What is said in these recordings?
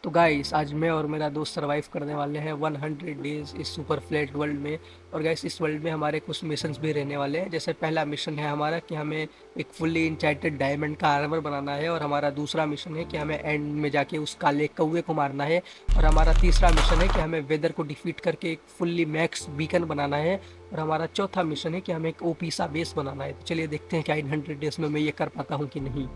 तो गाइस आज मैं और मेरा दोस्त सरवाइव करने वाले हैं 100 डेज इस सुपर फ्लैट वर्ल्ड में। और गाइस इस वर्ल्ड में हमारे कुछ मिशंस भी रहने वाले हैं। जैसे पहला मिशन है हमारा कि हमें एक फुल्ली इंचैंटेड डायमंड का आर्मर बनाना है, और हमारा दूसरा मिशन है कि हमें एंड में जाके उस काले कौवे को मारना है, और हमारा तीसरा मिशन है कि हमें वेदर को डिफीट करके एक फुल्ली मैक्स बीकन बनाना है, और हमारा चौथा मिशन है कि हमें एक ओपी सा बेस बनाना है। तो चलिए देखते हैं क्या इन 100 डेज में मैं ये कर पाता हूँ कि नहीं।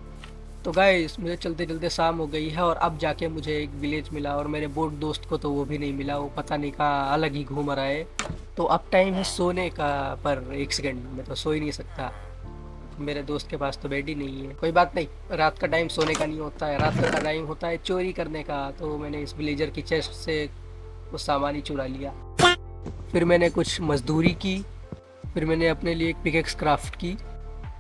तो गाइस मुझे चलते चलते शाम हो गई है, और अब जाके मुझे एक विलेज मिला, और मेरे बोट दोस्त को तो वो भी नहीं मिला, वो पता नहीं कहाँ अलग ही घूम रहा है। तो अब टाइम है सोने का, पर एक सेकंड मैं तो सो ही नहीं सकता। मेरे दोस्त के पास तो बेड ही नहीं है। कोई बात नहीं, रात का टाइम सोने का नहीं होता है, रात का टाइम होता है चोरी करने का। तो मैंने इस विलेजर की चेस्ट से कुछ सामान ही चुरा लिया। फिर मैंने कुछ मजदूरी की, फिर मैंने अपने लिए एक पिकेक्स क्राफ्ट की।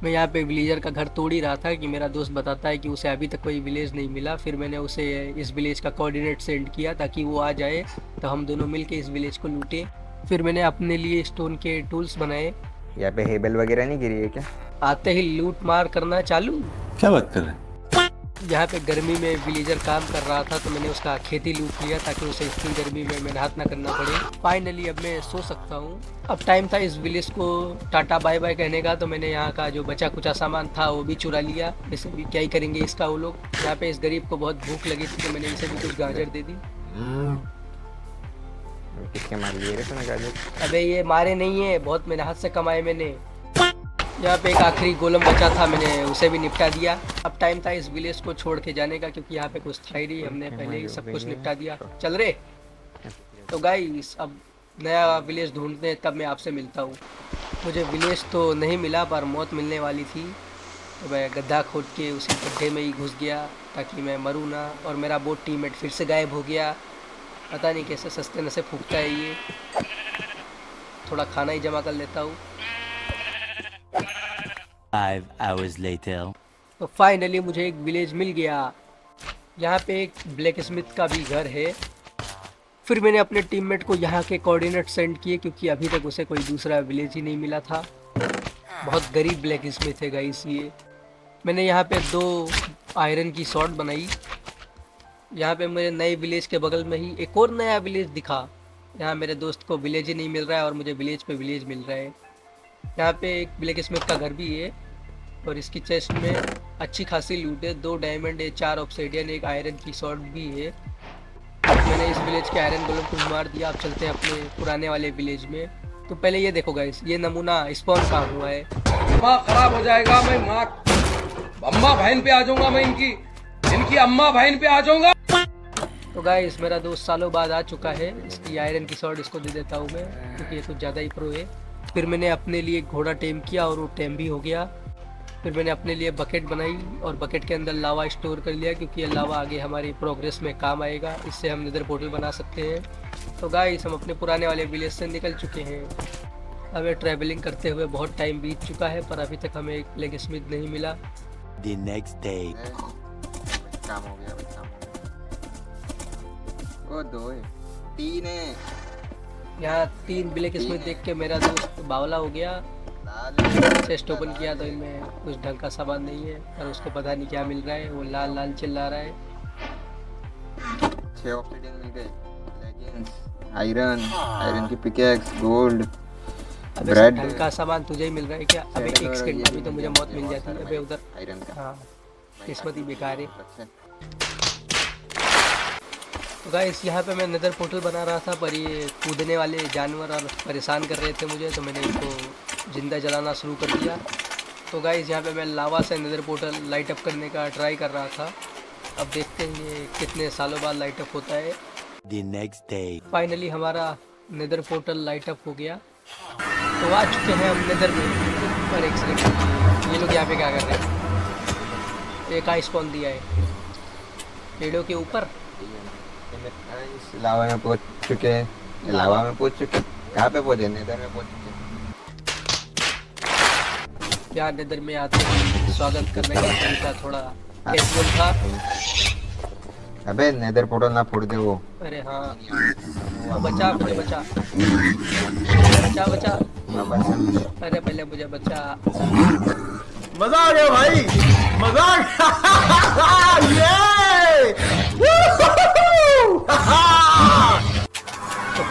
मैं यहाँ पे विलेजर का घर तोड़ ही रहा था कि मेरा दोस्त बताता है कि उसे अभी तक कोई विलेज नहीं मिला। फिर मैंने उसे इस विलेज का कोऑर्डिनेट सेंड किया ताकि वो आ जाए, तो हम दोनों मिलके इस विलेज को लूटें। फिर मैंने अपने लिए स्टोन के टूल्स बनाए। यहाँ पे हेबल वगैरह नहीं गिरी है क्या? आते ही लूट मार करना चालू। क्या बात कर रहे हैं? यहाँ पे गर्मी में विलेजर काम कर रहा था, तो मैंने उसका खेती लूट लिया ताकि उसे इतनी गर्मी में मेहनत ना करना पड़े। फाइनली अब मैं सो सकता हूँ। अब टाइम था इस विलेज को टाटा बाय बाय कहने का, तो मैंने यहाँ का जो बचा कुचा सामान था वो भी चुरा लिया। वैसे भी क्या ही करेंगे इसका वो लोग। यहाँ पे इस गरीब को बहुत भूख लगी थी, तो मैंने इसे भी कुछ गाजर दे दी। किसके मार लिए रे तूने गाजर? अबे ये मारे नहीं है, बहुत मेहनत से कमाए मैंने। यहाँ पे एक आखिरी गोलम बचा था, मैंने उसे भी निपटा दिया। अब टाइम था इस विलेज को छोड़ के जाने का, क्योंकि यहाँ पे कुछ था ही नहीं, हमने पहले ही सब कुछ निपटा दिया। चल रे। तो गाइस अब नया विलेज ढूंढते हैं, तब मैं आपसे मिलता हूँ। मुझे विलेज तो नहीं मिला, पर मौत मिलने वाली थी, तो मैं गड्ढा खोद के उसी गड्ढे में ही घुस गया ताकि मैं मरूँ ना। और मेरा बोट टीममेट फिर से गायब हो गया। पता नहीं कैसे सस्ते नशे फूकता है ये। थोड़ा खाना ही जमा कर लेता हूँ। 5 hours later. तो फाइनली मुझे एक विलेज मिल गया। यहाँ पे एक ब्लैक स्मिथ का भी घर है। फिर मैंने अपने टीममेट को यहाँ के कोऑर्डिनेट सेंड किए, क्योंकि अभी तक उसे कोई दूसरा विलेज ही नहीं मिला था। बहुत गरीब ब्लैक स्मिथ है गाइस ये। मैंने यहाँ पे 2 आयरन की सॉर्ड बनाई। यहाँ पे मेरे नए विलेज के बगल में ही एक और नया विलेज दिखा। यहाँ मेरे दोस्त को विलेज ही नहीं मिल रहा है, और मुझे विलेज पे विलेज मिल रहा है। यहाँ पे एक ब्लैक स्मिथ का घर भी है, और इसकी चेस्ट में अच्छी खासी लूट है। 2 डायमंड है, 4 ऑब्सिडियन, एक आयरन की सॉर्ड भी है। मैंने इस विलेज के आयरन गोलम को मार दिया। अब चलते हैं अपने पुराने वाले विलेज में। तो पहले ये देखो गाइस, ये नमूना स्पॉन कहाँ हुआ है। माँ खराब हो जाएगा, मैं माँ अम्मा बहन पे आ जाऊंगा, मैं इनकी अम्मा बहन पे आ जाऊंगा। तो गाइस मेरा दोस्त सालों बाद आ चुका है। इसकी आयरन की सॉर्ड इसको दे देता हूँ मैं, क्योंकि ये कुछ ज़्यादा ही प्रो है। फिर मैंने अपने लिए एक घोड़ा टेम किया, और वो टेम भी हो गया। फिर मैंने अपने लिए बकेट बनाई, और बकेट के अंदर लावा स्टोर कर लिया, क्योंकि ये लावा आगे हमारी प्रोग्रेस में काम आएगा। इससे हम नेदर पोर्टल बना सकते हैं। तो गाइस हम अपने पुराने वाले विलेज से निकल चुके हैं। हमें ट्रैवलिंग करते हुए बहुत टाइम बीत चुका है, पर अभी तक हमें एक ब्लैक स्मिथ नहीं मिला। The next day. काम हो गया भाई, काम हो गया। ओ 2 है, 3 है। यहाँ 3 ब्लैक स्मिथ देख के मेरा दोस्त बावला हो गया। चेस्ट ओपन किया तो इनमें कुछ ढंग का सामान नहीं है, और उसको पता नहीं क्या मिल रहा है। वो लाल लाल चिल्ला रहा है। 6 ऑब्सिडियन मिल गए, लेगिंग्स, आयरन की पिकेक्स, गोल्ड, अबे ब्रेड। ढंग का सामान तुझे ही मिल रहा है क्या? अबे एक सेकंड, अभी तो मुझे मौत मिल जाती है। अबे उधर, आयरन का। हाँ किस्मत ही बेकार है। अच्छा। तो गाइस यहाँ पे मैं नेदर पोर्टल बना रहा था, पर ये कूदने वाले जानवर और परेशान कर रहे थे मुझे, तो मैंने इनको जिंदा जलाना शुरू कर दिया। तो गाइस यहाँ पे मैं लावा से नेदर पोर्टल लाइट अप करने का ट्राई कर रहा था। अब देखते हैं ये कितने सालों बाद लाइट अप होता है। The next day. फाइनली हमारा नेदर पोर्टल लाइट अप हो गया। तो आ चुके हैं हम नेदर में। पर एक सेकंड, ये लोग यहाँ पे क्या कर रहे हैं? एक आई स्पॉन दिया है पेड़ों के ऊपर। इस लावा में पहुंच चुके हैं। लावा में पहुंच चुके। कहाँ पे पहुंचे? नेदर में पहुंच चुके। क्या नेदर में आते हैं स्वागत करने का तरीका थोड़ा कैजुअल था। अबे नेदर पोर्टल ना फोड़ दे वो। अरे हाँ, बचा मुझे, बचा बचा बचा। अरे पहले मुझे बचा। मजा आ गया भाई, मजा आ गया। ये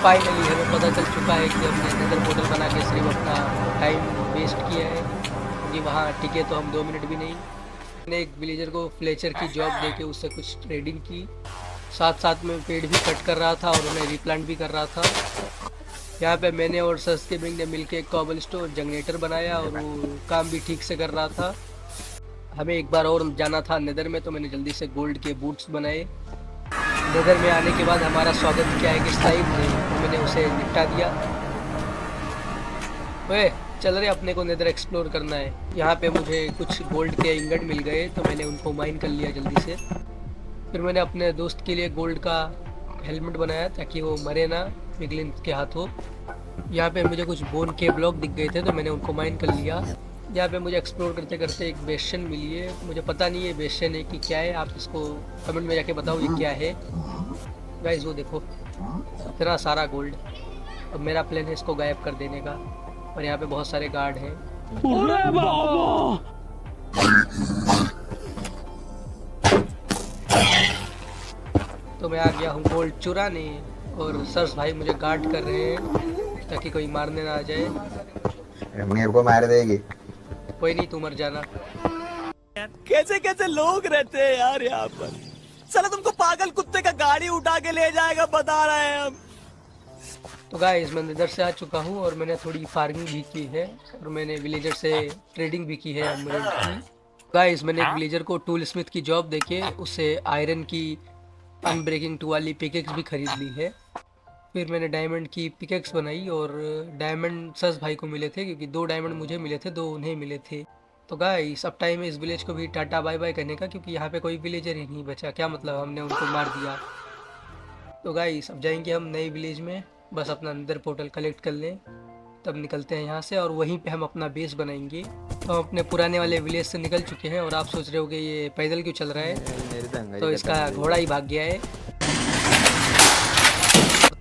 फाइनली हमें पता चल चुका है कि हमने नेदर पोर्टल बना के सिर्फ अपना टाइम वेस्ट किया है, क्योंकि वहाँ टिके तो हम 2 मिनट भी नहीं। मैंने एक विलेजर को फ्लेचर की जॉब देके उससे कुछ ट्रेडिंग की, साथ साथ में पेड़ भी कट कर रहा था और उन्हें रिप्लांट भी कर रहा था। यहाँ पे मैंने और सस गेमिंग ने मिलके एक कॉबलस्टोन जनरेटर बनाया और वो काम भी ठीक से कर रहा था। हमें एक बार और जाना था नेदर में, तो मैंने जल्दी से गोल्ड के बूट्स बनाए। नेदर में आने के बाद हमारा स्वागत किया है कि स्लाइम ने, तो मैंने उसे निपटा दिया। वे चल रहे अपने को नेदर एक्सप्लोर करना है। यहाँ पे मुझे कुछ गोल्ड के इंगट मिल गए, तो मैंने उनको माइन कर लिया जल्दी से। फिर मैंने अपने दोस्त के लिए गोल्ड का हेलमेट बनाया ताकि वो मरे ना पिगलिन के हाथों। यहाँ पे मुझे कुछ बोन के ब्लॉक दिख गए थे, तो मैंने उनको माइन कर लिया। यहाँ पे मुझे एक्सप्लोर करते करते एक बेशन मिली है, मुझे पता नहीं है बेशन है कि क्या है, आप इसको कमेंट में जाके बताओ ये क्या है। गाइस वो देखो इतना सारा गोल्ड। अब मेरा प्लान है इसको गायब कर देने का, और यहाँ पे बहुत सारे गार्ड हैं। तो मैं आ गया हूँ गोल्ड चुराने, और सर्स भाई मुझे गार्ड कर रहे हैं ताकि कोई मारने ना आ जाए। मेरे को मार देगी। कोई नहीं, तू मर जाना। कैसे कैसे लोग रहते हैं यार यहाँ पर। साला तुमको पागल कुत्ते का गाड़ी उठा के ले जाएगा, बता रहे हैं हम। तो गाइस मैं इधर से आ चुका हूँ और मैंने थोड़ी फार्मिंग भी की है, और मैंने विलेजर से ट्रेडिंग भी की है एमराल्ड की। गाइस मैंने एक विलेजर को टूल स्मिथ की जॉब देके उससे आयरन की अनब्रेकिंग 2 वाली पिकेक्स भी खरीद ली है। फिर मैंने डायमंड की पिकेक्स बनाई, और डायमंड सस भाई को मिले थे क्योंकि 2 डायमंड मुझे मिले थे, 2 उन्हें मिले थे। तो गाइस अब टाइम है इस विलेज को भी टाटा बाय बाय करने का, क्योंकि यहाँ पे कोई विलेजर ही नहीं बचा। क्या मतलब, हमने उनको मार दिया। तो गाइस अब जाएंगे हम नए विलेज में, बस अपना अंदर पोर्टल कलेक्ट कर लें तब निकलते हैं यहाँ से, और वहीं पे हम अपना बेस बनाएंगे। तो हम अपने पुराने वाले विलेज से निकल चुके हैं, और आप सोच रहे हो कि ये पैदल क्यों चल रहा है, तो इसका घोड़ा ही भाग गया है।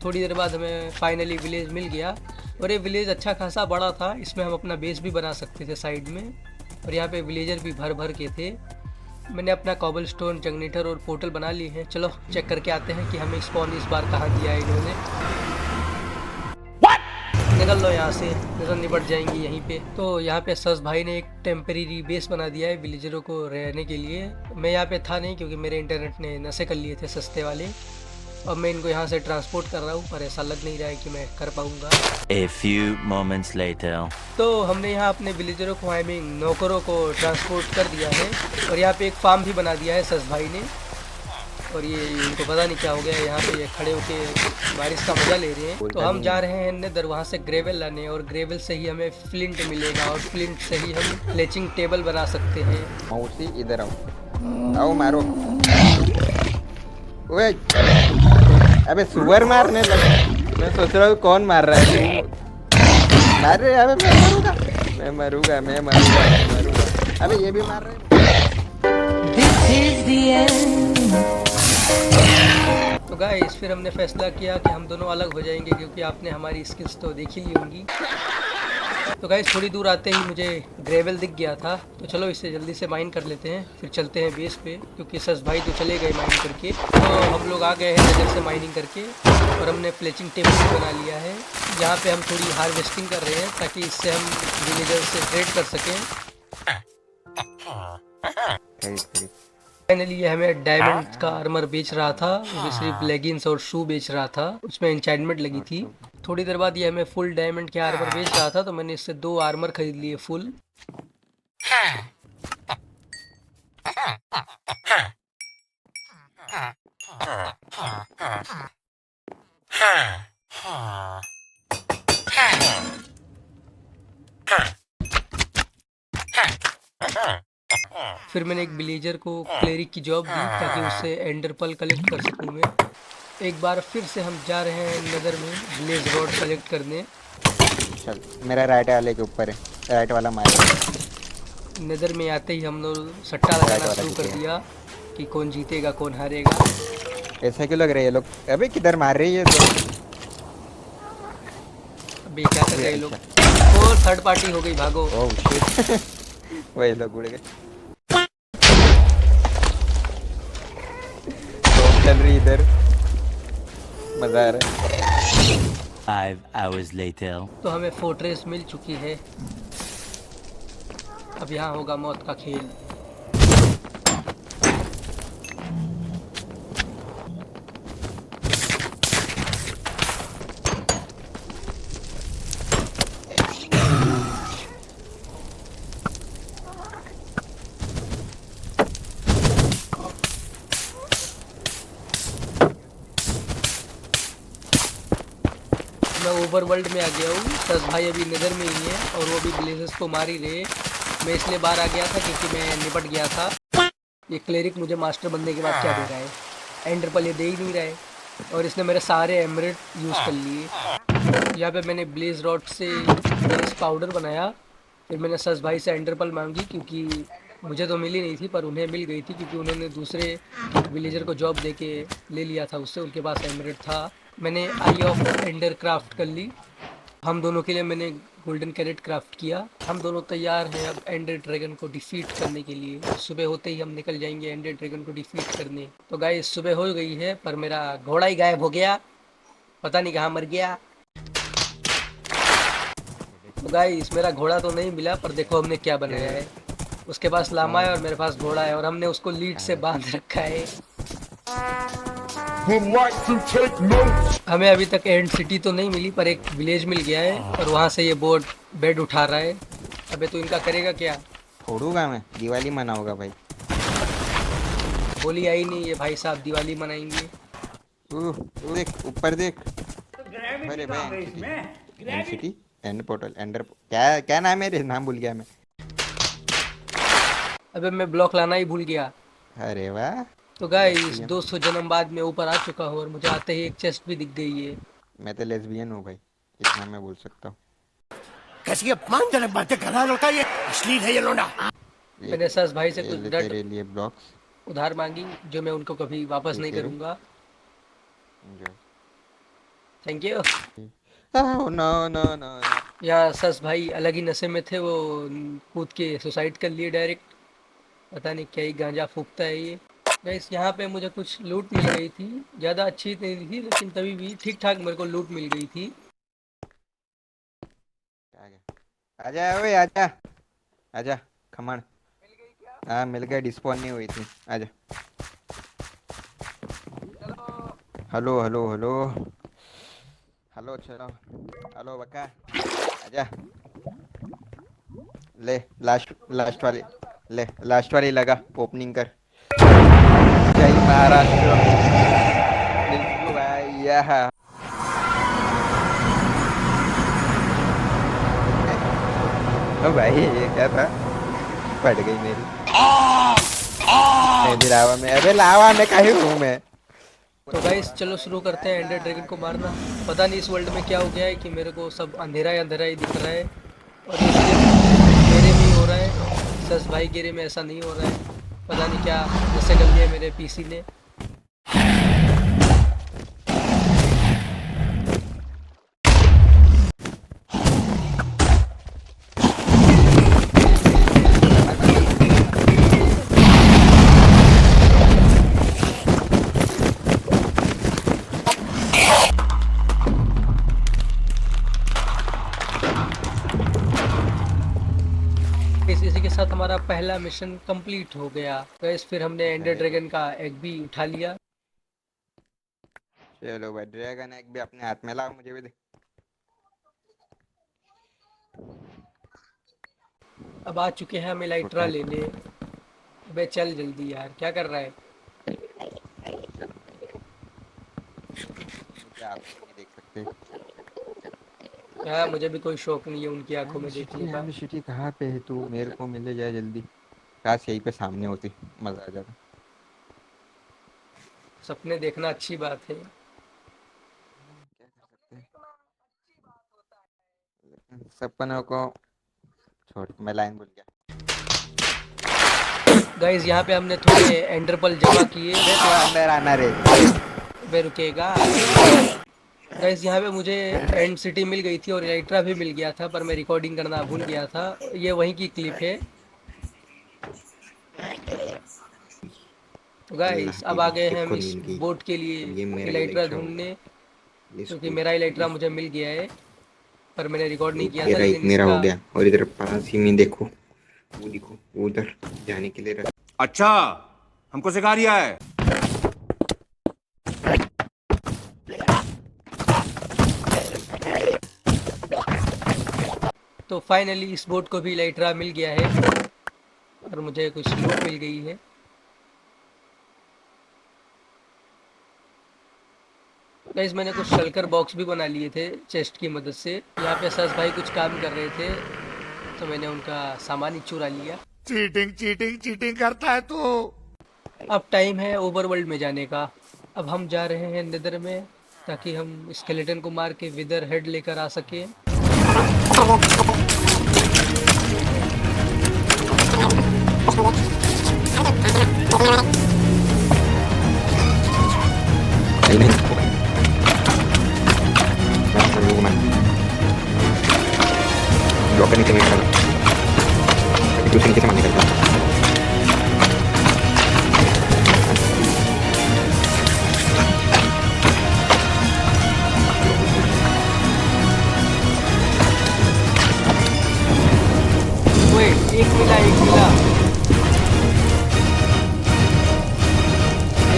थोड़ी देर बाद हमें फाइनली विलेज मिल गया, और ये विलेज अच्छा खासा बड़ा था, इसमें हम अपना बेस भी बना सकते थे साइड में, और यहाँ पे विलेजर भी भर भर के थे। मैंने अपना कॉबलस्टोन जनरेटर और पोर्टल बना लिए हैं। चलो चेक करके आते हैं कि हमें स्पॉन इस बार कहाँ दिया है इन्होंने। निकल लो यहाँ से, नजर निपट जाएंगी यहीं पे। तो यहाँ पे सस भाई ने एक टेम्परेरी बेस बना दिया है विलेजरों को रहने के लिए। मैं यहाँ पे था नहीं क्योंकि मेरे इंटरनेट ने नशे कर लिए थे सस्ते वाले। अब मैं इनको यहाँ से ट्रांसपोर्ट कर रहा हूँ, पर ऐसा लग नहीं रहा है कि मैं कर पाऊँगा। A few moments later. तो हमने यहाँ अपने विलेजरों को, आई मीन नौकरों को ट्रांसपोर्ट कर दिया है, और यहाँ पे एक फार्म भी बना दिया है सस भाई ने। और ये इनको पता नहीं क्या हो गया है, यहाँ पे ये खड़े होके बारिश का मजा ले रहे हैं। तो हम जा रहे हैं नेदर वहाँ से ग्रेवल लाने, और ग्रेवल से ही हमें फ्लिंट मिलेगा, और फ्लिंट से ही हम फ्लेचिंग टेबल बना सकते हैं। मौसी इधर आओ, आओ मारो। ओए अबे सुअर मारने लगा। मैं सोच रहा हूँ कौन मार रहा है। मार रहे अबे, मैं मरूंगा। अबे ये भी मार रहे। तो गाइस फिर हमने फैसला किया कि हम दोनों अलग हो जाएंगे, क्योंकि आपने हमारी स्किल्स तो देखी ली होंगी। तो गाइस थोड़ी दूर आते ही मुझे ग्रेवल दिख गया था, तो चलो इसे जल्दी से माइन कर लेते हैं, फिर चलते हैं बेस पे, क्योंकि सस भाई तो चले गए माइन करके। तो हम लोग आ गए हैं नजर से माइनिंग करके, और हमने फ्लेचिंग टेबल भी बना लिया है। यहाँ पे हम थोड़ी हार्वेस्टिंग कर रहे हैं ताकि इससे हम विलेजर से ट्रेड कर सकें। फाइनली ये हमें डायमंड का आर्मर बेच रहा था, वो सिर्फ लेगिंग्स और शू बेच रहा था, उसमें एन्चेंटमेंट लगी थी। थोड़ी देर बाद ये हमें फुल डायमंड के आर्मर बेच रहा था, तो मैंने इससे 2 आर्मर खरीद लिए फुल। फिर मैंने एक विलेजर को क्लेरिक की जॉब दी ताकि उससे एंडर पर्ल कलेक्ट कर सकूं मैं। एक बार फिर से हम जा रहे हैं नगर में ब्लेज रॉड कलेक्ट करने। चल मेरा राइट वाले के ऊपर है, राइट वाला मार। नगर में आते ही हम लोग सट्टा लगाना शुरू कर दिया कि कौन जीतेगा कौन हारेगा। ऐसा क्यों लग रहा है ये लोग? अबे किधर मार रहे हैं ये तो? अबे क्या कर रहे हैं लोग? और थर्ड पार्टी हो गई, भागो। ओह शिट वही लोग उड़ गए। चल रही इधर। मजा आ रहा है। 5 hours later. तो हमें फोर्ट्रेस मिल चुकी है, अब यहाँ होगा मौत का खेल। मैं ओवरवर्ल्ड में आ गया हूँ। सस भाई अभी नेदर में ही है और वो भी ब्लेजर्स को मार ही रहे। मैं इसलिए बाहर आ गया था क्योंकि मैं निपट गया था। ये क्लेरिक मुझे मास्टर बनने के बाद क्या दे रहा है, एंडर पल ये दे ही नहीं रहा है, और इसने मेरे सारे एमरेट यूज़ कर लिए। यहाँ पे मैंने ब्लेज रॉड से ब्लेज पाउडर बनाया। फिर मैंने सस भाई से एंडर पल मांगी क्योंकि मुझे तो मिली नहीं थी पर उन्हें मिल गई थी, क्योंकि उन्होंने दूसरे विलेजर को जॉब दे के ले लिया था उससे, उनके पास एमरेट था। मैंने आई ऑफ एंडर क्राफ्ट कर ली। हम दोनों के लिए मैंने गोल्डन कैरेट क्राफ्ट किया। हम दोनों तैयार हैं अब एंडर ड्रैगन को डिफीट करने के लिए। सुबह होते ही हम निकल जाएंगे एंडर ड्रैगन को डिफीट करने। तो गाइस सुबह हो गई है पर मेरा घोड़ा ही गायब हो गया, पता नहीं कहाँ मर गया। तो गाइस मेरा घोड़ा तो नहीं मिला, पर देखो हमने क्या बनाया है। उसके पास लामा है और मेरे पास घोड़ा है, और हमने उसको लीड से बांध रखा है। हमें अभी तक एंड सिटी तो नहीं मिली पर एक विलेज मिल गया है, और वहाँ से ये बोर्ड बेड उठा रहा है। अबे तो इनका करेगा क्या? छोड़ूंगा मैं, दिवाली मनाऊंगा भाई। होली आई नहीं है भाई साहब, दिवाली मनाएंगे। तू देख ऊपर देख। अरे भाई एंड सिटी एंड पोर्टल एंडर क्या क्या नाम है रे, नाम भूल गया मैं। अबे मैं ब्लॉक लाना ही भूल गया। अरे वाह। तो गाइस 200 जन्म बाद मैं ऊपर आ चुका हूँ और मुझे आते ही एक चेस्ट भी दिख गई है। मैं तो लेस्बियन हूँ भाई, इतना मैं बोल सकता हूँ। कैसी अपमानजनक बातें कर रहा है लड़का, ये अश्लील है ये लोना। मैंने सस भाई से ये कुछ ले डट तेरे लिए ब्लॉक्स उधार मांगी जो मैं उनको कभी वापस नहीं ठीक है। करूँगा। Enjoy. Thank you. No no no. या सस भाई अलग ही नशे में थे, वो कूद के सुसाइड कर लिए डायरेक्ट। पता नहीं क्या ही गांजा फूकता है ये। गाइस यहाँ पे मुझे कुछ लूट मिल गई थी, ज़्यादा अच्छी नहीं थी लेकिन तभी भी ठीक ठाक मेरे को लूट मिल गई थी। आजा ओए आजा आजा खमण। हाँ मिल गया, डिस्पॉन नहीं हुई थी। आजा। हेलो हेलो हेलो हेलो चलो हेलो बका आजा। ले लास्ट वाली, ले लास्ट वाली लगा, ओपनिंग कर। जय महाराष्ट्र। बिल्कुल भाई यह ओ भाई ये क्या था, फट गई मेरी। मैं भी लावा में, अबे लावा में काहे हूँ मैं। तो गाइस चलो शुरू करते हैं एंडर ड्रैगन को मारना। पता नहीं इस वर्ल्ड में क्या हो गया है कि मेरे को सब अंधेरा ही अंधेरा ही दिख रहा है, और ये सिर्फ मेरे में ही हो रहा है। सस भाई गिरे में ऐसा नहीं हो रहा है, पता नहीं क्या जैसे कर लिया मेरे पीसी ने। इसी के साथ हमारा पहला मिशन कंप्लीट हो गया। तो फिर हमने एंडर ड्रैगन का एग भी उठा लिया। चलो भाई ड्रैगन एग भी अपने हाथ में लाओ, मुझे भी दे। अब आ चुके हैं हम इलाइट्रा लेने। अबे चल जल्दी यार, क्या कर रहा है? क्या आप नहीं देख सकते? यार मुझे भी कोई शौक नहीं है उनकी आंखों में देखने का। सिटी कहाँ पे है तू? मेरे को मिले जाए जल्दी। काश यहीं पे सामने होती, मजा आ जाता। सपने देखना अच्छी बात है। क्या कर सकते हैं सपनों को छोड़, मैं लाइन भूल गया। गाइस यहाँ पे हमने थोड़े एंडरपल जमा किए। तो अंदर आना रे। वे रुकेगा। गाइस यहाँ पे मुझे एंड सिटी मिल गई थी और इलाइट्रा भी मिल गया था, पर मैं रिकॉर्डिंग करना भूल गया था। ये वहीं की क्लिप है। तो गाइस अब आ गए हैं हम इस बोट के लिए इलाइट्रा ढूंढने। क्योंकि मेरा इलेक्ट्रा मुझे मिल गया है, पर मैंने रिकॉर्ड नहीं किया था, तेरा एक लेकिन मेरा हो इसका गया, और इधर पास ही में देखो, वो देखो, वो उधर जाने के लिए अच्छा हमको सिखा रिया है। तो फाइनली इस बोट को भी इलेक्ट्रा मिल गया है और मुझे कुछ लूट मिल गई है। गाइस मैंने कुछ शल्कर बॉक्स भी बना लिए थे चेस्ट की मदद से। यहाँ पे सस भाई कुछ काम कर रहे थे तो मैंने उनका सामान ही चुरा लिया। चीटिंग चीटिंग चीटिंग करता है तू। अब टाइम है ओवरवर्ल्ड में जाने का। अब हम जा रहे हैं नेदर में ताकि हम स्केलेटन को मार के विदर हेड लेकर आ सके। ब्लॉक करने के लिए दूसरे नीचे सामान निकलता है। ओए एक मिला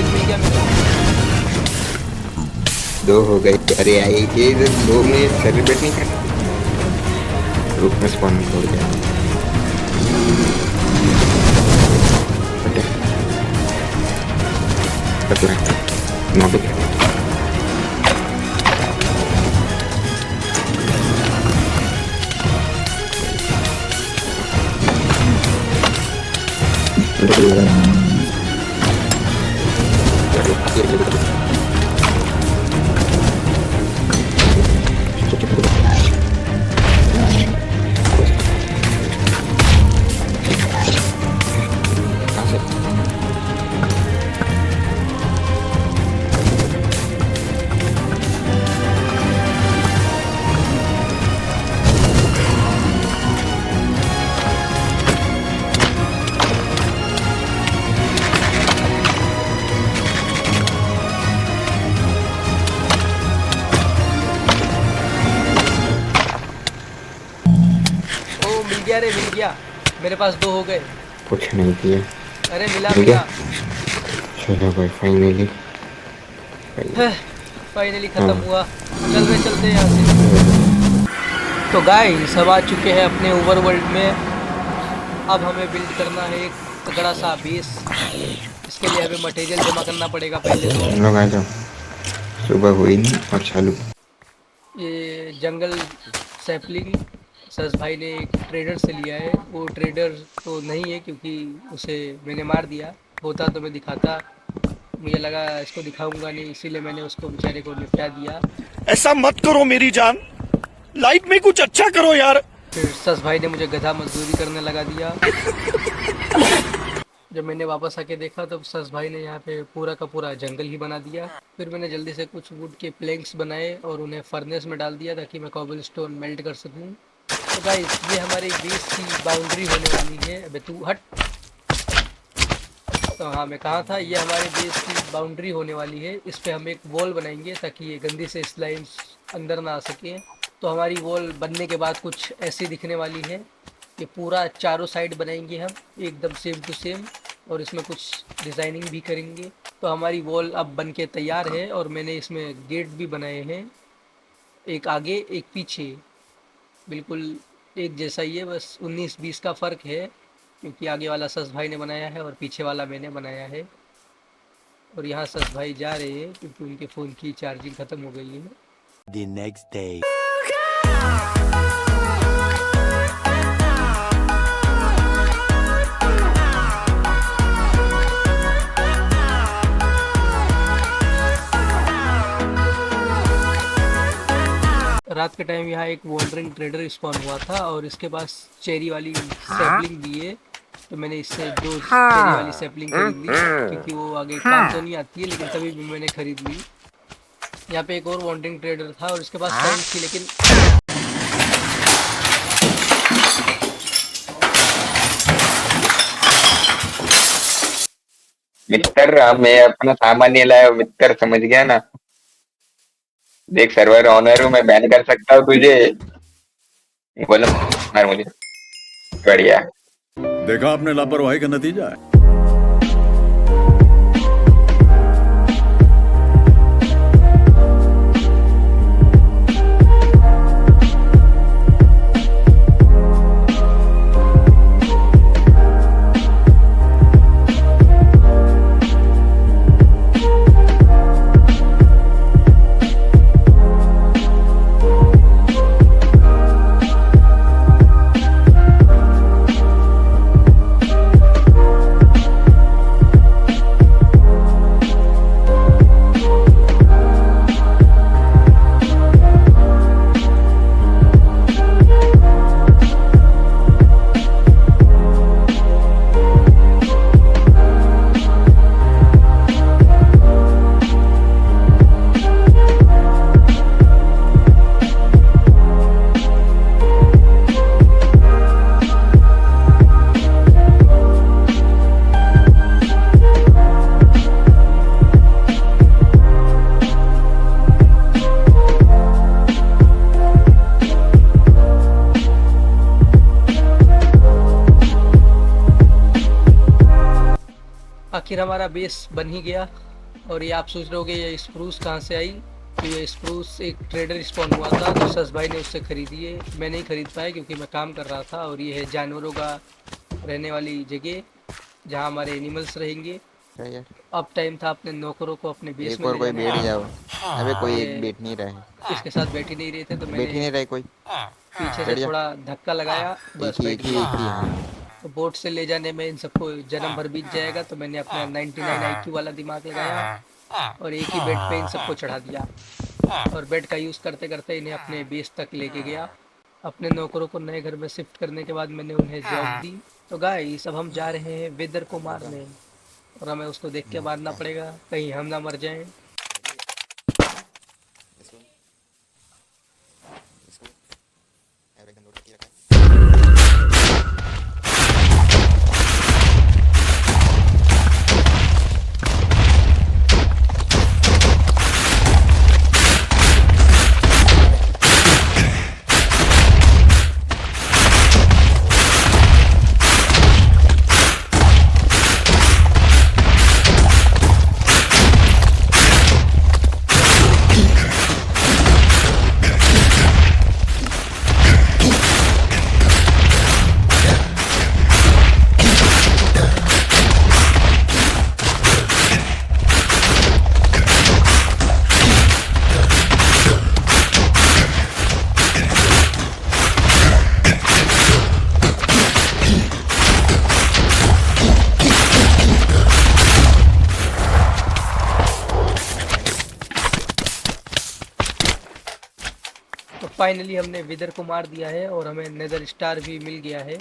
मिल गया मेरे को। दो हो गए। अरे आई ये दो में सेलिब्रेट नहीं कर रुक में स्पॉन छोड़ गया। Not okay. मिल गया। मेरे पास दो हो गए। कुछ नहीं किया। अरे मिला मिल गया? मिला। चलो भाई फाइनली खत्म हुआ। चलते यहाँ से। तो गाइस सब आ चुके हैं अपने ओवरवर्ल्ड में। अब हमें बिल्ड करना है एक तगड़ा सा बेस। इसके लिए हमें मटेरियल जमा करना पड़ेगा पहले तो। लोग आ जाओ। सुबह हुई नहीं और चालू। ये जंगल सैपलिंग सस भाई ने एक ट्रेडर से लिया है। वो ट्रेडर तो नहीं है क्योंकि उसे मैंने मार दिया। होता तो मैं दिखाता, मुझे लगा इसको दिखाऊंगा नहीं, इसीलिए मैंने उसको बेचारे को निपटा दिया। ऐसा मत करो मेरी जान, लाइफ में कुछ अच्छा करो यार। फिर सस भाई ने मुझे गधा मजदूरी करने लगा दिया। जब मैंने वापस आके देखा तब सस भाई ने यहाँ पे पूरा का पूरा जंगल ही बना दिया। फिर मैंने जल्दी से कुछ वुड के प्लैंक्स बनाए और उन्हें फर्नेस में डाल दिया ताकि मैं कॉबल स्टोन मेल्ट कर सकूँ। तो गाइस ये हमारी बेस की बाउंड्री होने वाली है। अबे तू हट। तो हाँ मैं कहा था, ये हमारे बेस की बाउंड्री होने वाली है। इस पे हम एक वॉल बनाएंगे ताकि ये गंदी से स्लाइम्स अंदर ना आ सके। तो हमारी वॉल बनने के बाद कुछ ऐसी दिखने वाली है। ये पूरा चारों साइड बनाएंगे हम एकदम सेम टू सेम, और इसमें कुछ डिज़ाइनिंग भी करेंगे। तो हमारी वॉल अब बन के तैयार है और मैंने इसमें गेट भी बनाए हैं, एक आगे एक पीछे, बिल्कुल एक जैसा ही है, बस 19-20 का फ़र्क है क्योंकि आगे वाला सस भाई ने बनाया है और पीछे वाला मैंने बनाया है। और यहाँ सस भाई जा रहे हैं क्योंकि उनके फ़ोन की चार्जिंग ख़त्म हो गई है। The next day. रात के टाइम यहाँ एक वॉन्डरिंग ट्रेडर स्पॉन हुआ था और इसके पास चेरी वाली सैपलिंग भी है। तो मैंने इससे 2 चेरी वाली सैपलिंग खरीद ली क्योंकि वो आगे काम तो नहीं आती है, लेकिन तभी भी मैंने खरीद ली। यहाँ पे एक और वॉन्डरिंग ट्रेडर था और इसके पास सैंड थी, लेकिन मित्र मैं अपना सामान नहीं लाया, मित्र समझ गया ना। देख सर्वर ऑनर हूँ, मैं बैन कर सकता हूँ तुझे। बोलो मार मुझे। बढ़िया। देखा आपने लापरवाही का नतीजा है। आखिर हमारा बेस बन ही गया। और ये आप सोच रहे होगे ये स्प्रूस कहाँ से आई। तो ये स्प्रूस एक ट्रेडर स्पॉन हुआ था, तो सस भाई ने उससे खरीदी है। मैं नहीं खरीद पाया क्योंकि मैं काम कर रहा था। और ये है जानवरों का रहने वाली जगह जहाँ हमारे एनिमल्स रहेंगे। क्या यार, अब टाइम था अपने नौकरों को अपने बेस एक में और ले कोई जाने बैठ का। जाओ। अबे कोई ये एक बैठ नहीं रहा है। इसके साथ बैठ ही नहीं रहे थे, तो बैठ ही मैंने नहीं रहा है कोई। पीछे से बैठ जा। थोड़ा धक्का लगाया, बस बैठ एक ही गया। हाँ। तो बोट से ले जाने में इन सबको जन्म भर बीत जाएगा, तो मैंने अपना 99 IQ वाला दिमाग लगाया और एक ही बेड पे इन सबको चढ़ा दिया। और बेड का यूज़ करते करते इन्हें अपने बेस तक लेके गया। अपने नौकरों को नए घर में शिफ्ट करने के बाद मैंने उन्हें जॉब दी। तो गाइस अब हम जा रहे हैं वेदर को मारने, और हमें उसको देख के मारना पड़ेगा कहीं हम ना मर जाएं। तो फाइनली हमने विदर को मार दिया है और हमें नेदर स्टार भी मिल गया है।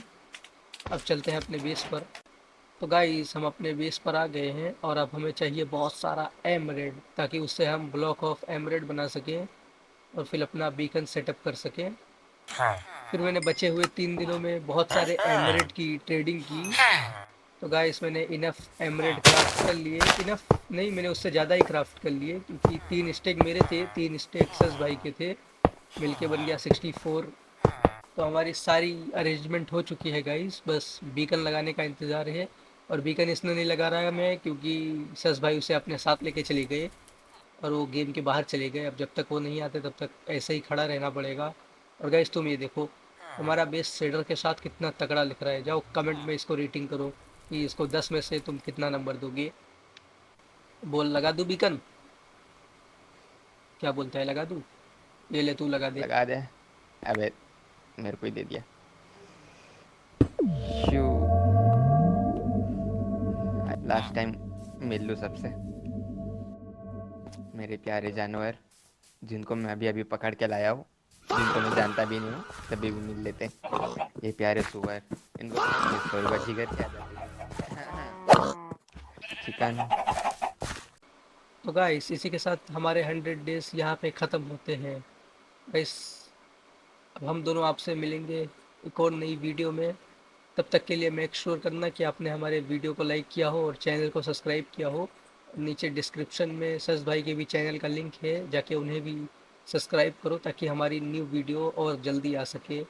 अब चलते हैं अपने बेस पर। तो गाइस हम अपने बेस पर आ गए हैं और अब हमें चाहिए बहुत सारा एमरेड, ताकि उससे हम ब्लॉक ऑफ एमरेड बना सकें और फिर अपना बीकन सेटअप कर सकें। फिर मैंने बचे हुए 3 दिनों में बहुत सारे एमरेड की ट्रेडिंग की। तो गाइस मैंने इनफ एमरेड क्राफ्ट कर लिए। इनफ नहीं, मैंने उससे ज़्यादा ही क्राफ्ट कर लिए, क्योंकि 3 स्टेक मेरे थे, 3 स्टेक सस भाई के थे, मिलके बन गया 64। तो हमारी सारी अरेंजमेंट हो चुकी है गाइस, बस बीकन लगाने का इंतज़ार है। और बीकन इसने नहीं लगा रहा है मैं, क्योंकि सस भाई उसे अपने साथ लेके चले गए और वो गेम के बाहर चले गए। अब जब तक वो नहीं आते तब तक ऐसे ही खड़ा रहना पड़ेगा। और गाइस तुम ये देखो हमारा बेस शेडर के साथ कितना तगड़ा लिख रहा है। जाओ कमेंट में इसको रेटिंग करो कि इसको 10 में से तुम कितना नंबर दोगे। बोल, लगा दूँ बीकन? क्या बोलता है, लगा दूँ? ये ले तू लगा दे। लगा दे। अबे मेरे को ही दे दिया। शू लास्ट टाइम मिल लूँ सबसे, मेरे प्यारे जानवर जिनको मैं अभी अभी पकड़ के लाया हूँ, जिनको मैं जानता भी नहीं हूँ, तभी भी मिल लेते। ये प्यारे सुअर, इनको मिस करूँगा। जिगर क्या चिकन। तो गाइस इसी के साथ हमारे 100 डेज यहाँ पे ख़त्म होते हैं। गाइस अब हम दोनों आपसे मिलेंगे एक और नई वीडियो में। तब तक के लिए मेक श्योर करना कि आपने हमारे वीडियो को लाइक किया हो और चैनल को सब्सक्राइब किया हो। नीचे डिस्क्रिप्शन में सस भाई के भी चैनल का लिंक है, जाके उन्हें भी सब्सक्राइब करो ताकि हमारी न्यू वीडियो और जल्दी आ सके।